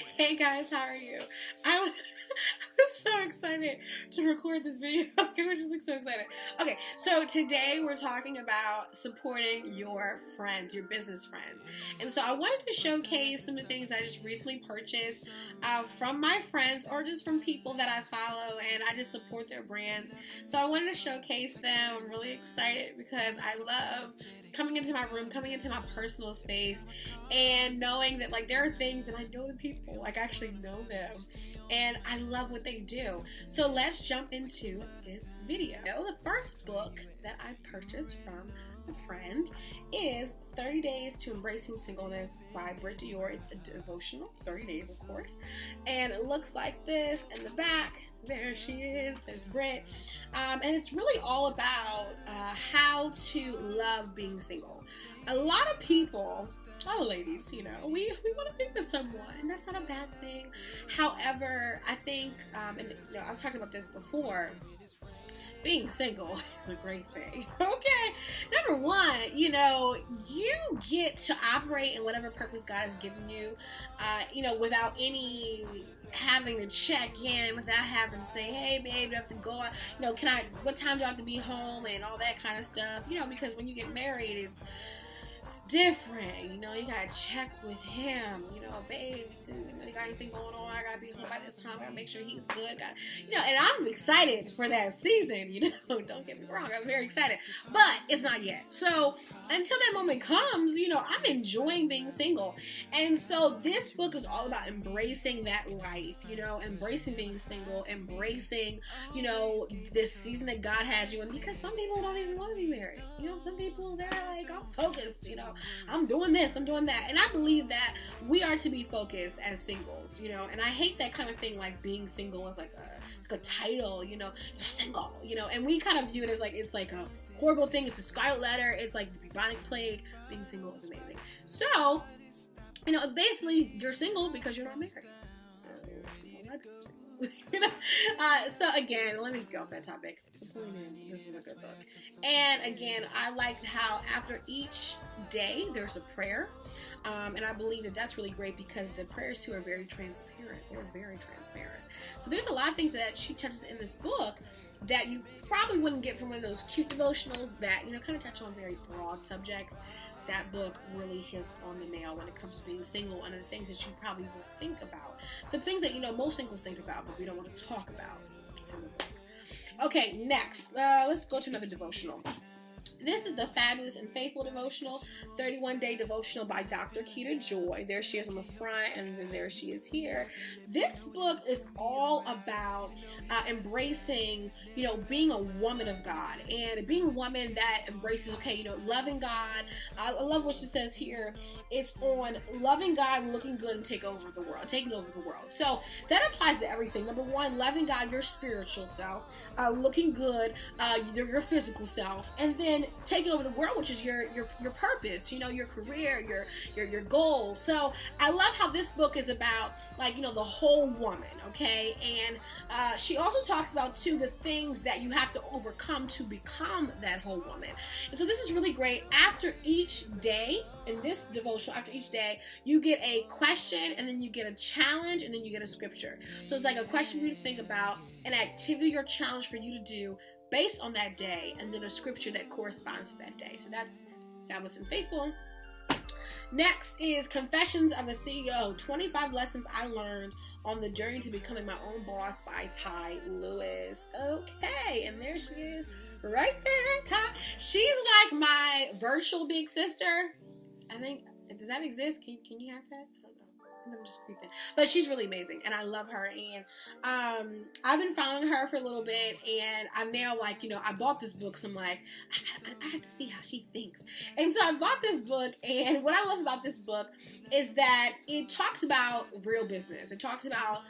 Hey guys, how are you? I'm so excited to record this video. We're just like so excited. Okay, so today we're talking about supporting your friends, your business friends. And so I wanted to showcase some of the things I just recently purchased from my friends or just from people that I follow and I just support their brands. So I wanted to showcase them. I'm really excited because I love coming into my room, coming into my personal space and knowing that like there are things that I know the people, like I actually know them and I love what they do. So let's jump into this video. The first book that I purchased from a friend is 30 Days to Embracing Singleness by Britt Dior. It's a devotional, 30 days of course, and it looks like this in the back. There she is, there's Britt, and it's really all about how to love being single. A lot of people, a lot of ladies, you know, we want to be with someone, and that's not a bad thing. However, I think, and you know, I've talked about this before, being single is a great thing. Okay, number one, you know, you get to operate in whatever purpose God has given you, you know, without any having to check in, without having to say, hey babe, do I have to go out, you know, what time do I have to be home, and all that kind of stuff, you know, because when you get married, it's different, you know, you gotta check with him, you know, babe, you know, you got anything going on, I gotta be home by this time, I gotta make sure he's good, you know, and I'm excited for that season, you know, don't get me wrong, I'm very excited, but it's not yet. So until that moment comes, you know, I'm enjoying being single, and so this book is all about embracing that life, you know, embracing being single, embracing, you know, this season that God has you in, because some people don't even want to be married, you know, some people, they're like, I'm focused, you know, I'm doing this, I'm doing that. And I believe that we are to be focused as singles, you know, and I hate that kind of thing, like being single is like a title, you know, you're single, you know, and we kind of view it as like, it's like a horrible thing, it's a scarlet letter, it's like the bubonic plague. Being single is amazing. So, you know, basically you're single because you're not married. So, a lot of people are single. You know? So again, let me just get off that topic. The point is, this is a good book. And again, I like how after each day there's a prayer, and I believe that that's really great because the prayers too are very transparent. They're very transparent. So there's a lot of things that she touches in this book that you probably wouldn't get from one of those cute devotionals that, you know, kind of touch on very broad subjects. That book really hits on the nail when it comes to being single and the things that you probably will think about. The things that, you know, most singles think about, but we don't want to talk about. It's in the book. Okay, next, let's go to another devotional. This is the Fabulous and Faithful devotional, 31-day devotional by Dr. Keita Joy. There she is on the front, and then there she is here. This book is all about embracing, you know, being a woman of God and being a woman that embraces, okay, you know, loving God. I love what she says here. It's on loving God, looking good, and taking over the world. So that applies to everything. Number one, loving God, your spiritual self, looking good, your physical self, and then taking over the world, which is your purpose, you know, your career, your goals. So I love how this book is about, like, you know, the whole woman, okay? And she also talks about too the things that you have to overcome to become that whole woman. And so this is really great. After each day in this devotional, after each day, you get a question, and then you get a challenge, and then you get a scripture. So it's like a question for you to think about, an activity or challenge for you to do based on that day, and then a scripture that corresponds to that day. So that's Fabulous and Faithful. Next is Confessions of a CEO, 25 Lessons I Learned on the Journey to Becoming My Own Boss by Ty Lewis. Okay, and there she is right there, Ty. She's like my virtual big sister. I think, does that exist? Can you have that? I'm just creeping, but she's really amazing, and I love her. And I've been following her for a little bit, and I'm now like, you know, I bought this book, so I'm like, I have to see how she thinks. And so I bought this book, and what I love about this book is that it talks about real business. It talks about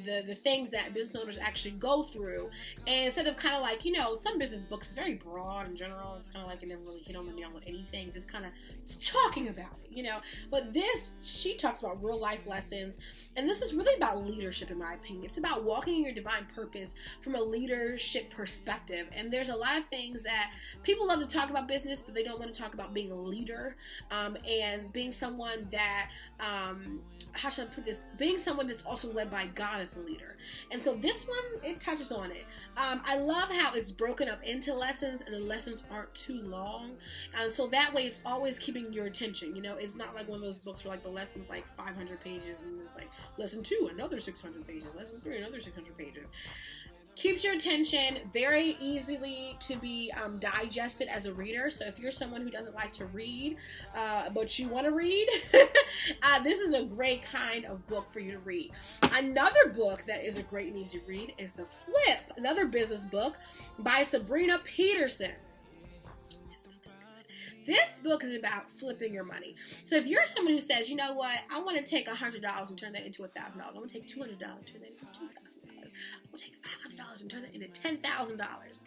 the things that business owners actually go through, and instead of kind of like, you know, some business books, it's very broad in general. It's kind of like it never really hit on the nail with anything, just kind of talking about it, you know. But this, she talks about real life life lessons. And this is really about leadership, in my opinion. It's about walking in your divine purpose from a leadership perspective. And there's a lot of things that people love to talk about business, but they don't want to talk about being a leader, and being someone that, how should I put this? Being someone that's also led by God as a leader. And so this one, it touches on it. I love how it's broken up into lessons, and the lessons aren't too long. And so that way it's always keeping your attention. You know, it's not like one of those books where like the lesson's like 500 pages and it's like lesson 2, another 600 pages, lesson 3, another 600 pages. Keeps your attention, very easily to be digested as a reader. So if you're someone who doesn't like to read, but you want to read, this is a great kind of book for you to read. Another book that is a great and easy read is The Flip, another business book by Sabrina Peterson. This book is about flipping your money. So if you're someone who says, you know what, I want to take $100 and turn that into $1,000. I want to take $200 and turn that into $2,000. I want to take $500 and turn that into $10,000.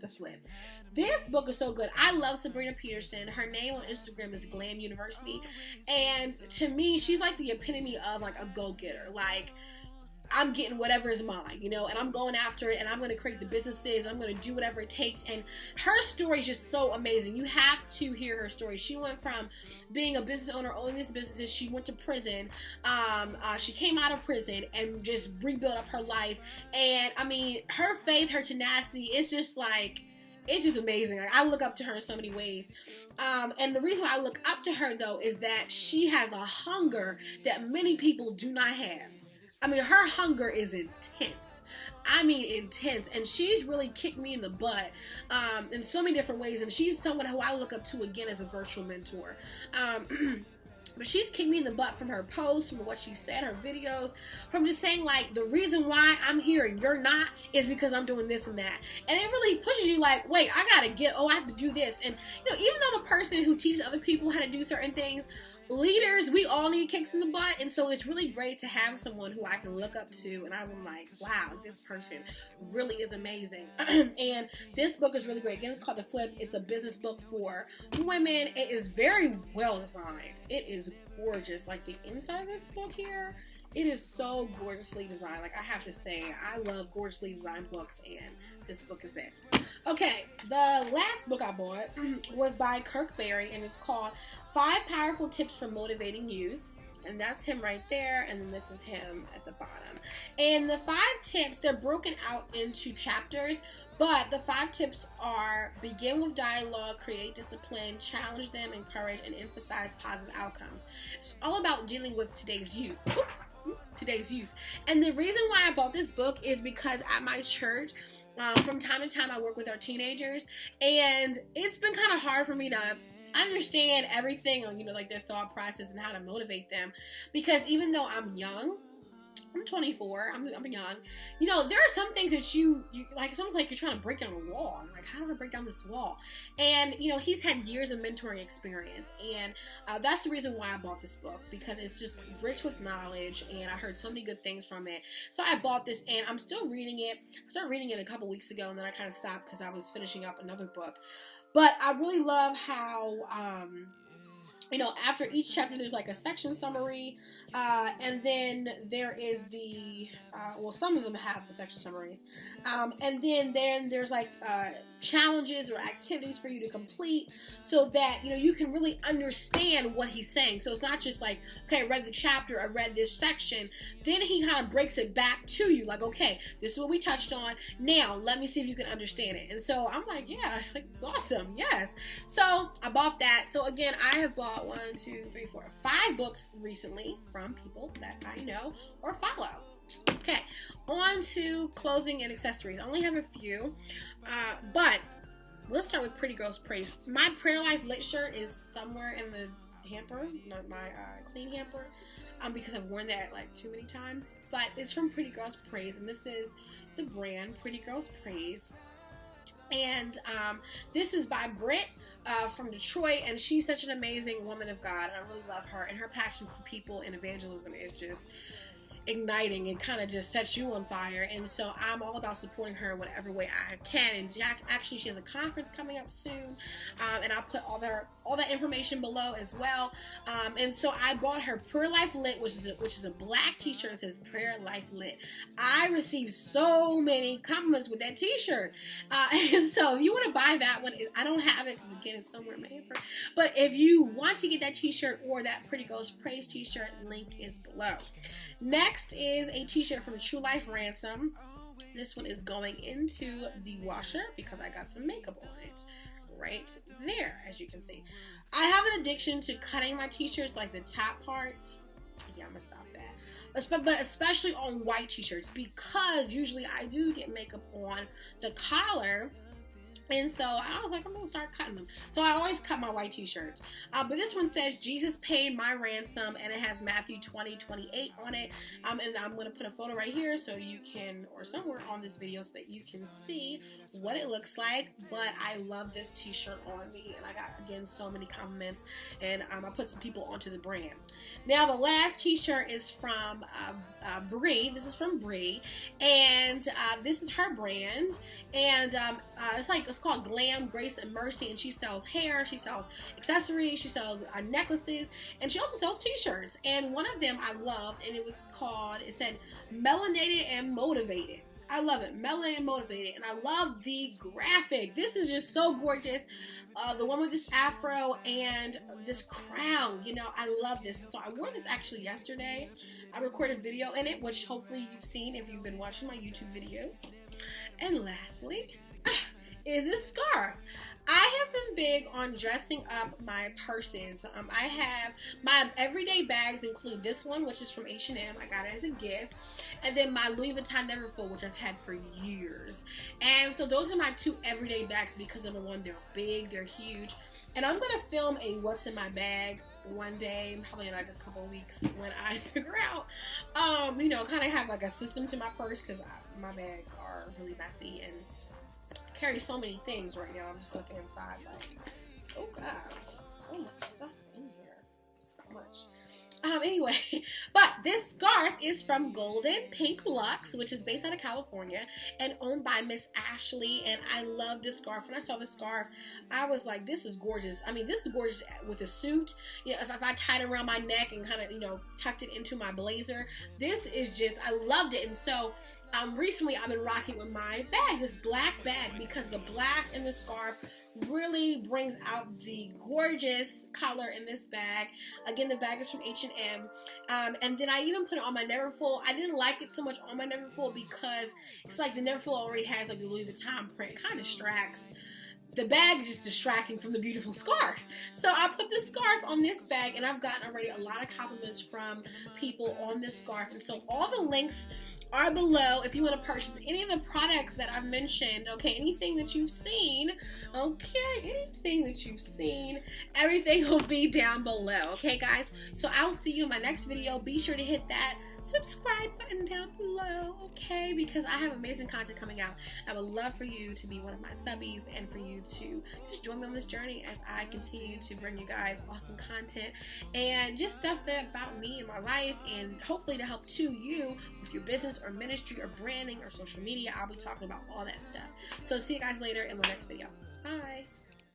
The Flip. This book is so good. I love Sabrina Peterson. Her name on Instagram is Glam University. And to me, she's like the epitome of like a go-getter. Like, I'm getting whatever is mine, you know, and I'm going after it, and I'm going to create the businesses. I'm going to do whatever it takes. And her story is just so amazing. You have to hear her story. She went from being a business owner, owning these businesses. She went to prison. She came out of prison and just rebuilt up her life. And I mean, her faith, her tenacity, it's just like, it's just amazing. Like, I look up to her in so many ways. And the reason why I look up to her, though, is that she has a hunger that many people do not have. I mean, her hunger is intense. I mean, intense. And she's really kicked me in the butt in so many different ways. And she's someone who I look up to, again, as a virtual mentor. But she's kicked me in the butt from her posts, from what she said, her videos, from just saying, like, the reason why I'm here and you're not is because I'm doing this and that. And it really pushes you like, wait, I have to do this. And, you know, even though I'm a person who teaches other people how to do certain things, leaders, we all need kicks in the butt. And so it's really great to have someone who I can look up to, and I'm like, wow, this person really is amazing. And this book is really great. Again, it's called The Flip. It's a business book for women. It is very well designed. It is gorgeous. Like, the inside of this book here, it is so gorgeously designed. Like, I have to say, I love gorgeously designed books, and this book is it. Okay, the last book I bought was by Kirk Berry, and it's called 5 Powerful Tips for Motivating Youth. And that's him right there, and then this is him at the bottom. And the 5 tips, they're broken out into chapters, but the 5 tips are: begin with dialogue, create discipline, challenge them, encourage, and emphasize positive outcomes. It's all about dealing with today's youth. And the reason why I bought this book is because at my church, from time to time I work with our teenagers, and it's been kind of hard for me to understand everything on, you know, like their thought process and how to motivate them, because even though I'm young, I'm 24, I'm young, you know, there are some things that you like, it's almost like you're trying to break down a wall. I'm like, how do I break down this wall? And, you know, he's had years of mentoring experience, and that's the reason why I bought this book, because it's just rich with knowledge, and I heard so many good things from it. So I bought this, and I'm still reading it. I started reading it a couple weeks ago, and then I kind of stopped because I was finishing up another book. But I really love how, you know, after each chapter, there's like a section summary, and then there is the, well, some of them have the section summaries, and then there's like challenges or activities for you to complete, so that, you know, you can really understand what he's saying. So it's not just like, okay, I read the chapter, I read this section, then he kind of breaks it back to you, like, okay, this is what we touched on, now let me see if you can understand it. And so I'm like, yeah, like, it's awesome, yes. So I bought that. So again, I have bought 5 books recently from people that I know or follow. Okay, on to clothing and accessories. I only have a few, but let's start with Pretty Girls Praise. My Prayer Life lit shirt is somewhere in the hamper, not my clean hamper, because I've worn that like too many times, but it's from Pretty Girls Praise, and this is the brand Pretty Girls Praise. And this is by Britt from Detroit, and she's such an amazing woman of God, and I really love her, and her passion for people and evangelism is just, igniting and kind of just sets you on fire. And so I'm all about supporting her in whatever way I can. And Jack, actually, she has a conference coming up soon, and I'll put all that information below as well. And so I bought her Prayer Life Lit, which is a black t-shirt and says Prayer Life Lit. I received so many compliments with that t-shirt, and so if you want to buy that one, I don't have it because again it's somewhere in my paper. But if you want to get that t-shirt or that Pretty Ghost Praise t-shirt, link is below. Next is a t-shirt from True Life Ransom. This one is going into the washer because I got some makeup on it right there, as you can see. I have an addiction to cutting my t-shirts, like the top parts. Yeah, I'm gonna stop that. But especially on white t-shirts, because usually I do get makeup on the collar. And so I was like, I'm going to start cutting them. So I always cut my white t-shirts. But this one says, Jesus paid my ransom, and it has Matthew 20:28 on it. And I'm going to put a photo right here so you can, or somewhere on this video so that you can see what it looks like. But I love this t-shirt on me, and I got, again, so many compliments. And I put some people onto the brand. Now, the last t-shirt is from Bree. This is from Bree. And this is her brand. And it's called Glam, Grace, and Mercy, and she sells hair, she sells accessories, she sells necklaces, and she also sells t-shirts. And one of them I loved, and it said Melanated and Motivated. I love it, Melanated and Motivated, and I love the graphic. This is just so gorgeous. The one with this afro and this crown, you know, I love this. So I wore this actually yesterday. I recorded a video in it, which hopefully you've seen if you've been watching my YouTube videos. And lastly, is this scarf. I have been big on dressing up my purses. I have my everyday bags include this one, which is from H&M. I got it as a gift. And then my Louis Vuitton Neverfull, which I've had for years. And so those are my two everyday bags because number one, they're big, they're huge. And I'm going to film a what's in my bag one day, probably in like a couple of weeks when I figure out, you know, kind of have like a system to my purse because my bags are really messy and carry so many things right now. I'm just looking inside like, oh god, just so much stuff in here, so much. Anyway, but this scarf is from Golden Pink Luxe, which is based out of California and owned by Miss Ashley, and I love this scarf. When I saw this scarf, I was like, this is gorgeous. I mean, this is gorgeous with a suit. You know, if I tied it around my neck and kind of, you know, tucked it into my blazer, this is just, I loved it. And so recently I've been rocking with my bag, this black bag, because the black in the scarf really brings out the gorgeous color in this bag. Again, the bag is from H&M. And then I even put it on my Neverfull. I didn't like it so much on my Neverfull because it's like the Neverfull already has like the Louis Vuitton print. It kind of distracts. The bag is just distracting from the beautiful scarf. So I put this scarf on this bag, and I've gotten already a lot of compliments from people on this scarf. And so all the links are below if you want to purchase any of the products that I've mentioned. Okay, anything that you've seen. Okay, anything that you've seen. Everything will be down below. Okay, guys? So I'll see you in my next video. Be sure to hit that subscribe button down below, okay? Because I have amazing content coming out. I would love for you to be one of my subbies and for you to just join me on this journey as I continue to bring you guys awesome content and just stuff that about me and my life, and hopefully to help to you with your business or ministry or branding or social media. I'll be talking about all that stuff. So see you guys later in my next video. Bye.